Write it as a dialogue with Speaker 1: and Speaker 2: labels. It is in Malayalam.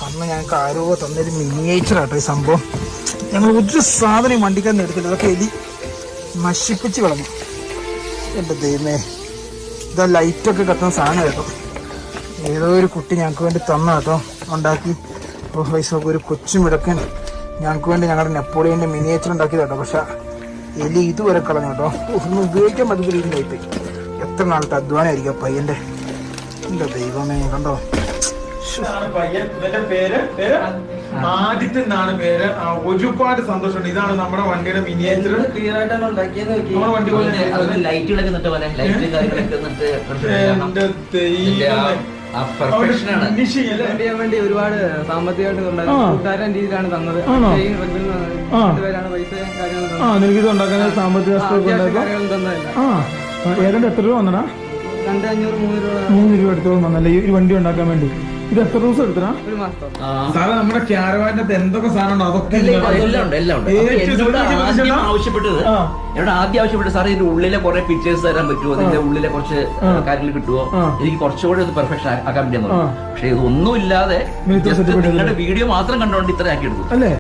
Speaker 1: അന്ന് ഞങ്ങൾക്ക് ആരോ തന്നൊരു മിനിയേച്ചർ ആട്ടോ ഈ സംഭവം. ഞങ്ങൾ ഒരു സാധനം വണ്ടിക്കാരൻ എടുത്തില്ല, അതൊക്കെ എലി നശിപ്പിച്ച് കളഞ്ഞു. എൻ്റെ ദൈവമേ, ഇതാ ലൈറ്റൊക്കെ കത്തുന്ന സാധനം കേട്ടോ. ഏതോ ഒരു കുട്ടി ഞങ്ങൾക്ക് വേണ്ടി തന്ന കേട്ടോ, ഉണ്ടാക്കി. പൈസക്ക് ഒരു കൊച്ചു മിടക്കൻ ഞങ്ങൾക്ക് വേണ്ടി ഞങ്ങളുടെ നെപ്പോളിയൻ്റെ മിനിയേച്ചർ ഉണ്ടാക്കിയത് കേട്ടോ. പക്ഷെ എലി ഇതുവരെ കളഞ്ഞു കേട്ടോ. ഒന്നും ഉപയോഗിക്കാൻ പറ്റുന്ന രീതിയിലായിപ്പോയി. എത്ര നാളത്തെ അധ്വാനമായിരിക്കും പയ്യൻ്റെ. എൻ്റെ ദൈവമേ, കണ്ടോ.
Speaker 2: ആദിത്യ എന്നാണ് പേര്. ഒരുപാട് സന്തോഷമുണ്ട്. ഇതാണ് നമ്മുടെ വണ്ടിയുടെ മിനിയേച്ചർ.
Speaker 3: ഒരുപാട് സാമ്പത്തികമായിട്ട് കൂട്ടുകാരൻ രീതിയിലാണ് തന്നത്.
Speaker 1: നിനക്കിത് ഉണ്ടാക്കാൻ സാമ്പത്തിക ഏതാണ്ട് എത്ര രൂപ വന്നടാ?
Speaker 3: 2,500-3
Speaker 1: രൂപ എടുത്തോളം വന്നല്ലേ ഈ വണ്ടി ഉണ്ടാക്കാൻ വേണ്ടി? ഇത് എത്ര ദിവസം എടുത്തടാ?
Speaker 3: ഒരു മാസം.
Speaker 2: സാറേ, നമ്മുടെ ക്യാരവാനിനകത്ത് എന്തൊക്കെ സാധനം ഉണ്ടോ അതൊക്കെ
Speaker 4: ആവശ്യപ്പെട്ടത് സാറേ, ഇതിന്റെ ഉള്ളിലെ കുറെ പിക്ചേഴ്സ് തരാൻ പറ്റുമോ, ഇതിന്റെ ഉള്ളിലെ കുറച്ച് കാര്യങ്ങൾ കിട്ടുമോ, എനിക്ക് കുറച്ചുകൂടെ ഇത് പെർഫെക്ഷൻ ആക്കാൻ വേണ്ടിയാണ്. പക്ഷെ ഇതൊന്നും ഇല്ലാതെ നിങ്ങളുടെ വീഡിയോ മാത്രം കണ്ടുകൊണ്ട് ഇത്ര ആക്കി എടുത്തു അല്ലേ?